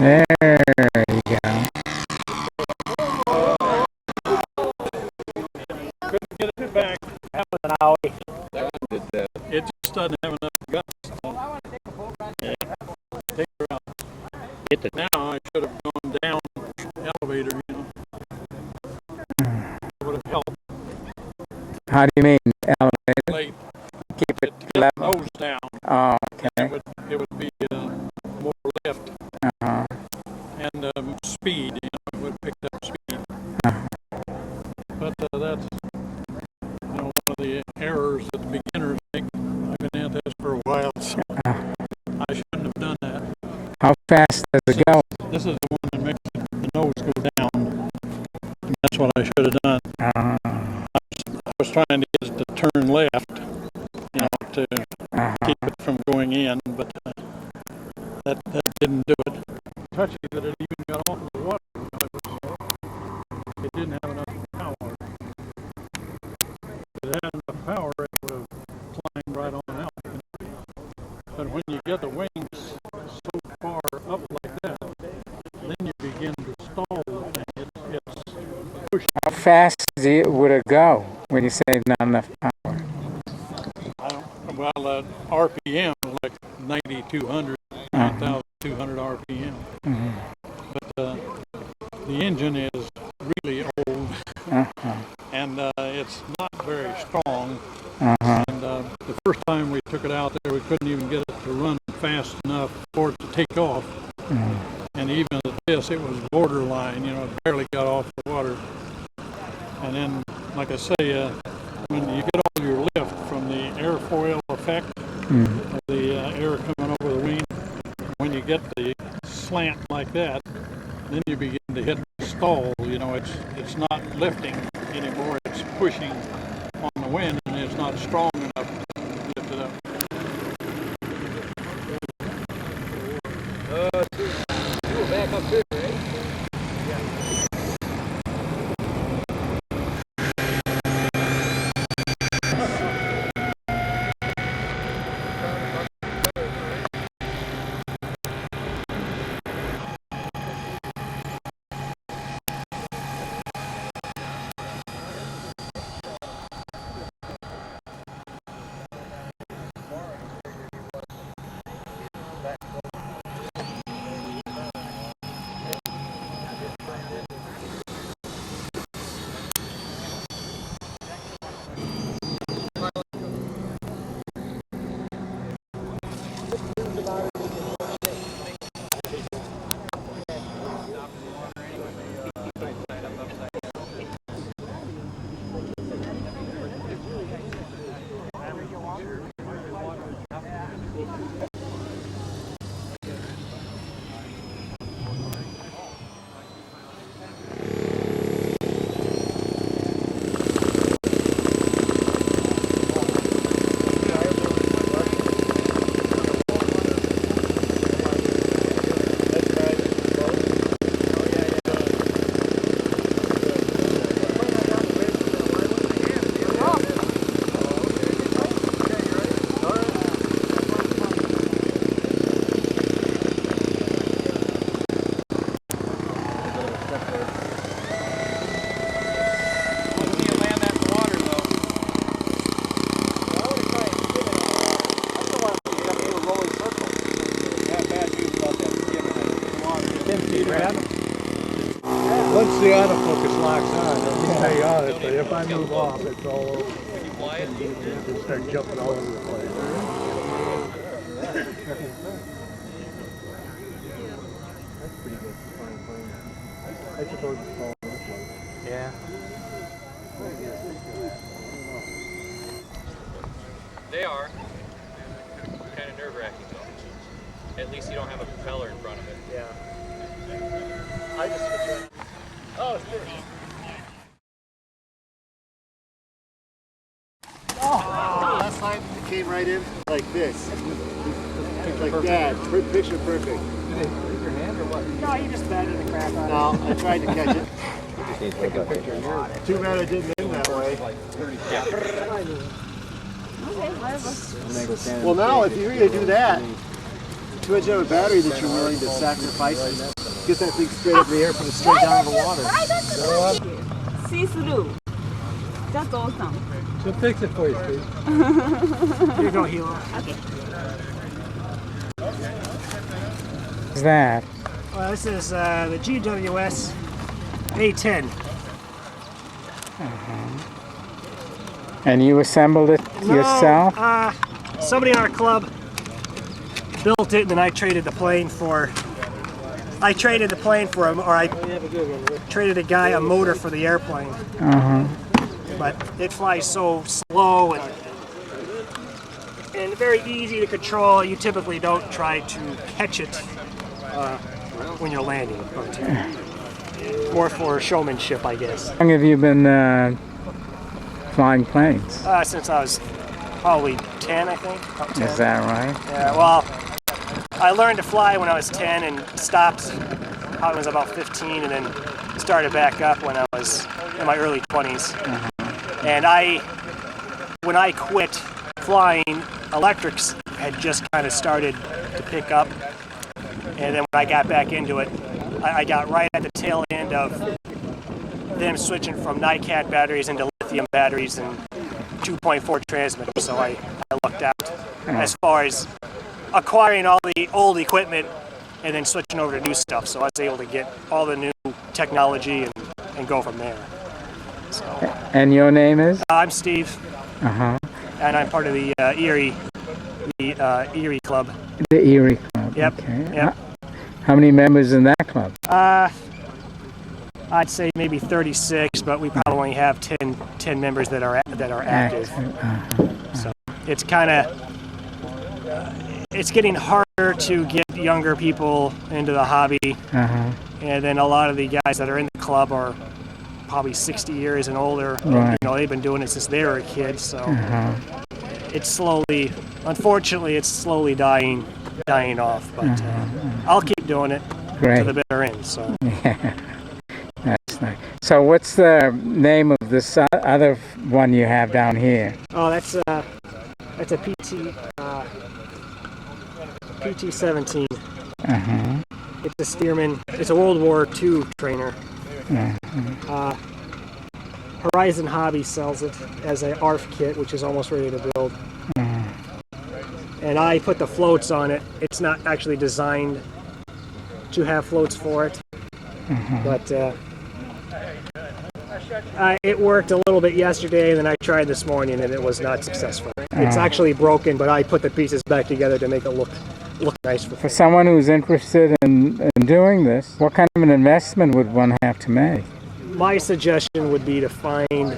There you go. Couldn't get it back. That was an owie. It just doesn't have enough guts. Yeah. Take her out. Get the Now I should have gone down the elevator, you know. It would have helped. How do you mean elevator? Late. Keep it Get the level. nose down. Oh, okay. It would be more lift and speed. You know, it would have picked up speed. But that's one of the errors that beginners make. I've been at this for a while, so I shouldn't have done that. How fast does it go? This is the one that makes the nose go down. And that's what I should have done. I was trying to get it to turn left, you know, to keep it from going in, but that didn't do it. Touchy that it even got off the water. It didn't have enough power. If it had enough power, it would have climbed right on out. But when you get the wings so far up like that, then you begin to stall the thing. It's pushing. How fast would it go when you say not enough power? Well, RPM like 9,200, 9,200 RPM. But the engine is really old, and it's not very strong. And the first time we took it out there, we couldn't even get it to run fast enough for it to take off. And even at this, it was borderline, you know, it barely got off the water. And then, like I say, when you get all your lift from the airfoil effect, of the air coming over the wing, when you get the slant like that, then you begin to hit the stall. You know, it's not lifting anymore, it's pushing on the wind, and it's not strong enough to lift it up. You were back up too, right? Once the autofocus locks on, it'll stay on it, but if I move off, it's all over. It'll start jumping all over the place. That's pretty good. I suppose it's falling this way. Yeah. They are. Kind of nerve-wracking though. At least you don't have a propeller in front of it. Yeah. I just switch around. Oh, it's good. Oh, last time it came right in like this. Like that. Picture perfect. Did they break your hand or what? No, you just batted the crap out No, I tried to catch it. Take a picture of yours. Too bad it didn't end that way. Yeah. Well, now if you're going to do that, Too much of a battery that you're willing to sacrifice. Get that thing straight up in the air, put it straight down in the water. See through. That's awesome. She'll fix it for you, Steve. Here you go, Hilo. Okay. What's that? Well, this is the GWS A10. And you assembled it yourself? Somebody in our club built it, and then I traded the plane for. I traded the plane for him, or I traded a guy a motor for the airplane. But it flies so slow and very easy to control. You typically don't try to catch it when you're landing, but more for showmanship, I guess. How long have you been flying planes? Since I was probably 10, I think. About 10. Is that right? Yeah, well, I learned to fly when I was 10 and stopped when I was about 15, and then started back up when I was in my early 20s. And when I quit flying, electrics had just kind of started to pick up. And then when I got back into it, I got right at the tail end of them switching from NiCad batteries into lithium batteries and 2.4 transmitters. So I lucked out as far as acquiring all the old equipment and then switching over to new stuff. So I was able to get all the new technology and go from there. So, And your name is? I'm Steve, Uh-huh. and I'm part of the Erie Club. The Erie Club. Yep. Okay. Yep. How many members in that club? I'd say maybe 36, but we probably only have 10 members that are active. So it's kind of it's getting harder to get younger people into the hobby, and then a lot of the guys that are in the club are probably 60 years and older. Right. You know, they've been doing it since they were a kid, so it's slowly, unfortunately, it's slowly dying off. But I'll keep doing it to the bitter end. So. Yeah. That's nice. So what's the name of this other one you have down here? Oh, that's a PT-17. It's a Stearman. It's a World War II trainer. Horizon Hobby sells it as an ARF kit, which is almost ready to build. And I put the floats on it. It's not actually designed to have floats for it, but it worked a little bit yesterday, and then I tried this morning, and it was not successful. It's actually broken, but I put the pieces back together to make it look nice. For someone who's interested in doing this, what kind of an investment would one have to make? My suggestion would be to find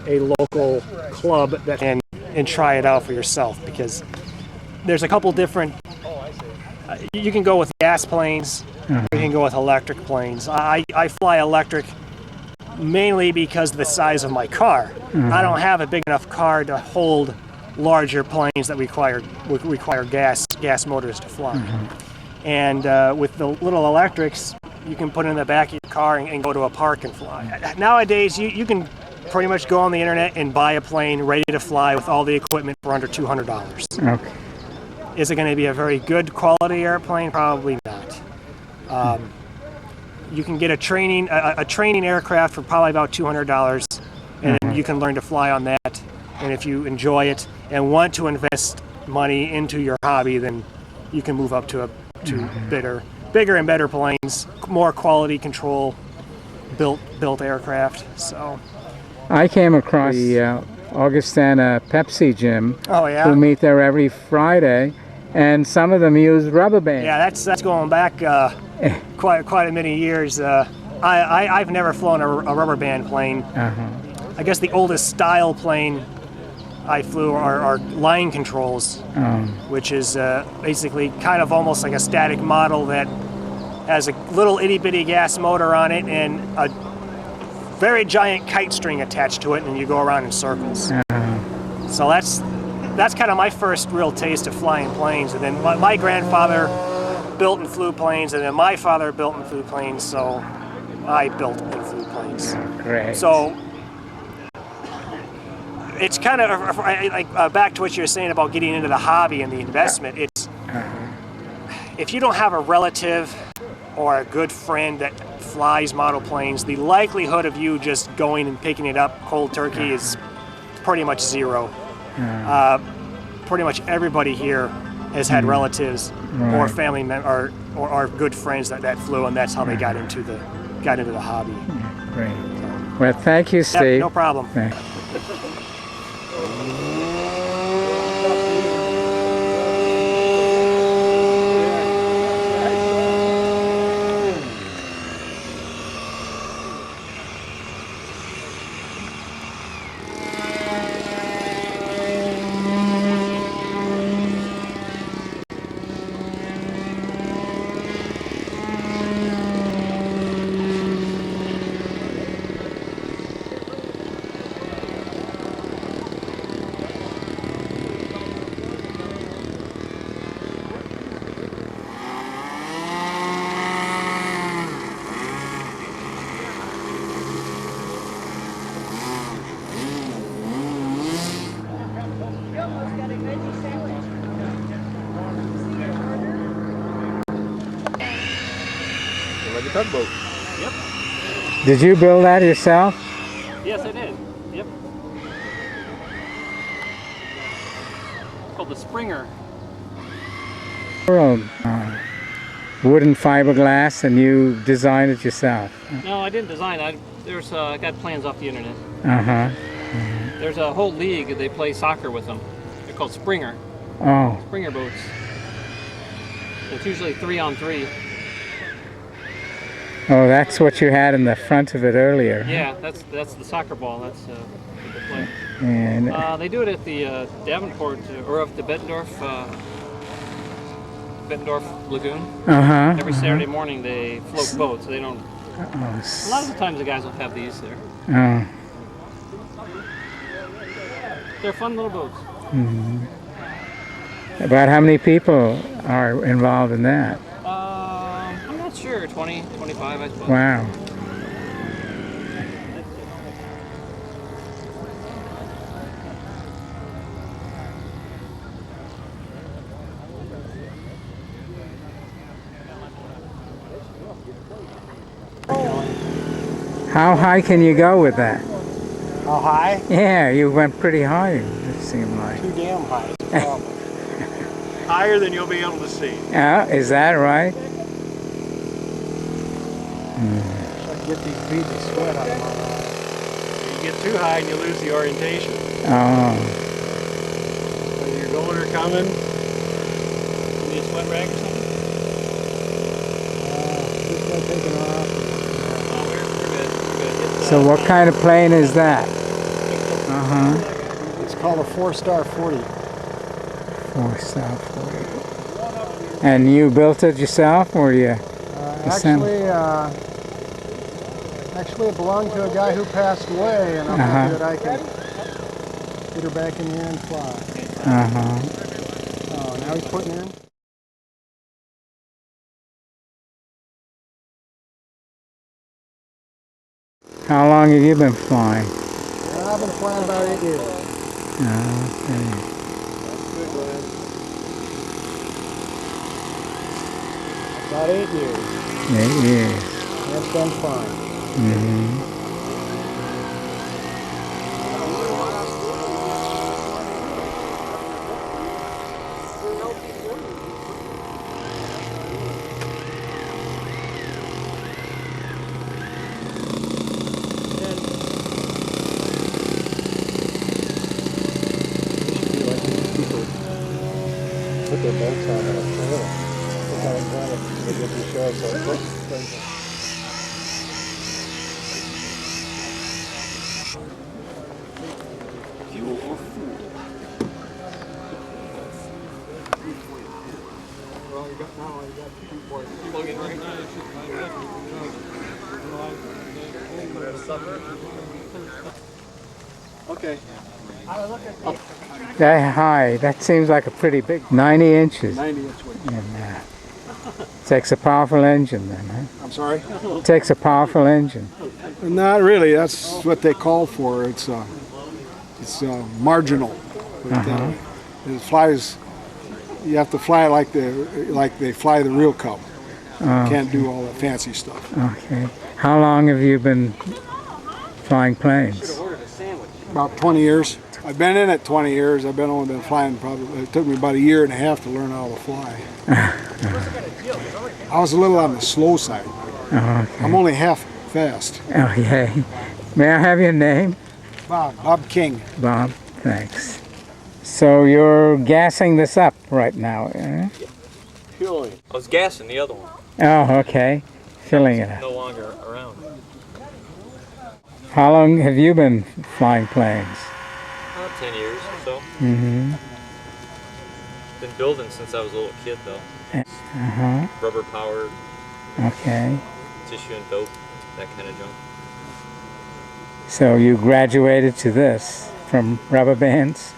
a local club that can and try it out for yourself, because there's a couple different. You can go with gas planes, or you can go with electric planes. I fly electric mainly because of the size of my car. I don't have a big enough car to hold larger planes that require gas motors to fly. And with the little electrics, you can put it in the back of your car and go to a park and fly. Nowadays, you can pretty much go on the internet and buy a plane ready to fly with all the equipment for under $200. Okay. Is it going to be a very good quality airplane? Probably not. You can get a training aircraft for probably about $200, and you can learn to fly on that. And if you enjoy it and want to invest money into your hobby, then you can move up to bigger and better planes, more quality control, built aircraft. So I came across the Augustana Pepsi gym. Oh yeah. Who meet there every Friday, and some of them use rubber bands. Yeah, that's going back quite a many years. I've never flown a rubber band plane. I guess the oldest style plane I flew are line controls, which is basically kind of almost like a static model that has a little itty bitty gas motor on it and a very giant kite string attached to it, and you go around in circles. So that's kind of my first real taste of flying planes. And then my grandfather built and flew planes, and then my father built and flew planes, so I built and flew planes. Great. So it's kind of like back to what you were saying about getting into the hobby and the investment. if you don't have a relative or a good friend that flies model planes, the likelihood of you just going and picking it up cold turkey is pretty much zero. Pretty much everybody here has had relatives or family members or good friends that flew, and that's how they got into the hobby. Great. Well, thank you, Steve. Yep, no problem. Thanks. Like a tugboat. Yep. Did you build that yourself? Yes, I did. Yep. It's called the Springer. Wooden fiberglass, and you designed it yourself? No, I didn't design it. I got plans off the internet. Uh-huh. There's a whole league. They play soccer with them. They're called Springer. Oh. Springer boats. It's usually 3-on-3. Oh, that's what you had in the front of it earlier. Yeah, that's the soccer ball. That's what they play. And They do it at the Davenport or up the Bettendorf Lagoon. Every Saturday morning they float boats. They don't. A lot of the times the guys will have these there. They're fun little boats. About how many people are involved in that? I'm not sure. 20, 25, I suppose. Wow. How high can you go with that? How high? Yeah, you went pretty high, it seemed like. Too damn high. It's a problem. Higher than you'll be able to see. Is that right? I get these beads of sweat out of my eyes. You get too high and you lose the orientation. Oh. Whether you're going or coming. Need a sweat rag or something? Just got taken off. Oh, we're good. We're good. It's, So what kind of plane is that? It's called a 4-star 40. 4-star 40. And you built it yourself, or you? Actually, it belonged to a guy who passed away, and I'm happy that I can get her back in here and fly. Oh, now he's putting in. How long have you been flying? I've been flying about 8 years. Okay. About 8 years. 8 years. That's been fine. Put their boats on a trailer. Look how it's going. They get these shows. So Fuel or food? Well, you got 2 points. Plug in right now. Okay. That high, that seems like a pretty big, 90 inches. 90-inch weight. And, takes a powerful engine then, huh? I'm sorry? Takes a powerful engine. Not really. That's what they call for. It's marginal. It flies You have to fly like they fly the real Cub. Can't do all the fancy stuff. Okay. How long have you been flying planes? About 20 years. I've been in it 20 years. I've only been flying probably. It took me about a year and a half to learn how to fly. I was a little on the slow side. Okay. I'm only half fast. Okay. May I have your name? Bob King. Bob, thanks. So you're gassing this up right now, eh? I was gassing the other one. Oh, okay. Filling it up. No longer around. How long have you been flying planes? About 10 years or so. Mm-hmm. Been building since I was a little kid though. Uh-huh. Rubber powered, Okay. tissue and dope, that kind of junk. So you graduated to this from rubber bands?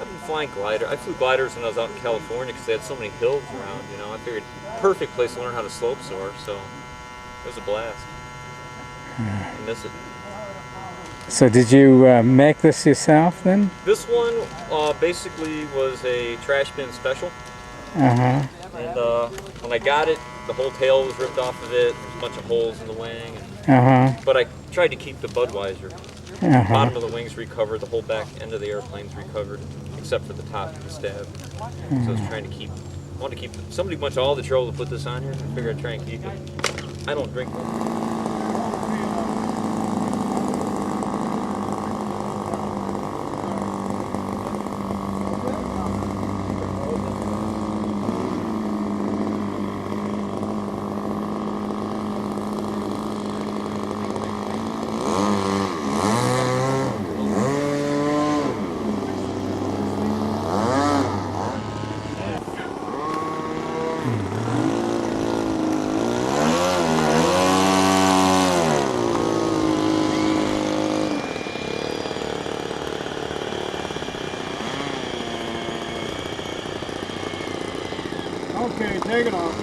I've been flying glider. I flew gliders when I was out in California because they had so many hills around, you know. I figured perfect place to learn how to slope soar, so it was a blast. I miss it. So did you make this yourself then? This one basically was a trash bin special. Uh-huh. And when I got it, the whole tail was ripped off of it. There's a bunch of holes in the wing. Uh-huh. But I tried to keep the Budweiser. Uh-huh. Bottom of the wings recovered, the whole back end of the airplane's recovered, except for the top of the stab. So I was trying to keep, somebody went to all the trouble to put this on here. I figured I'd try and keep it. I don't drink much. Okay, take it off.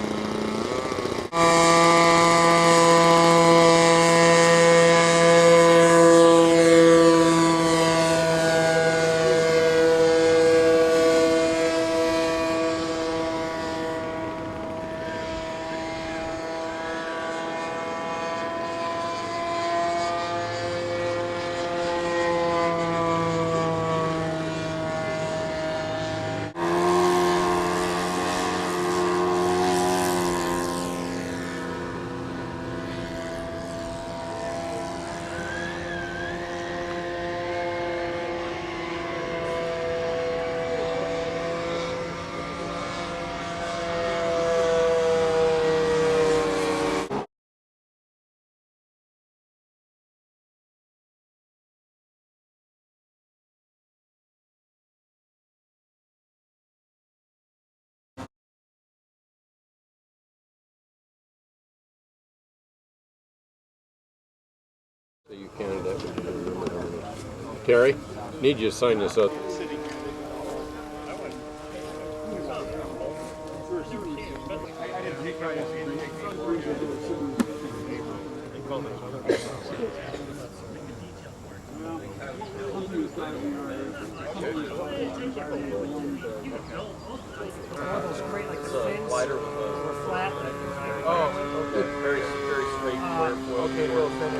You candidate. Terry, need you to sign this up. Glider with a flat. Oh, okay. Very straight. Okay,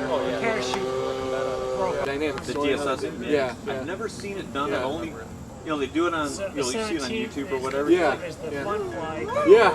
oh yeah. Dynamic The DSS. Yeah. I've never seen it done. I've only, they do it on, you see it on YouTube or whatever. Yeah. There's the fun fly. Yeah.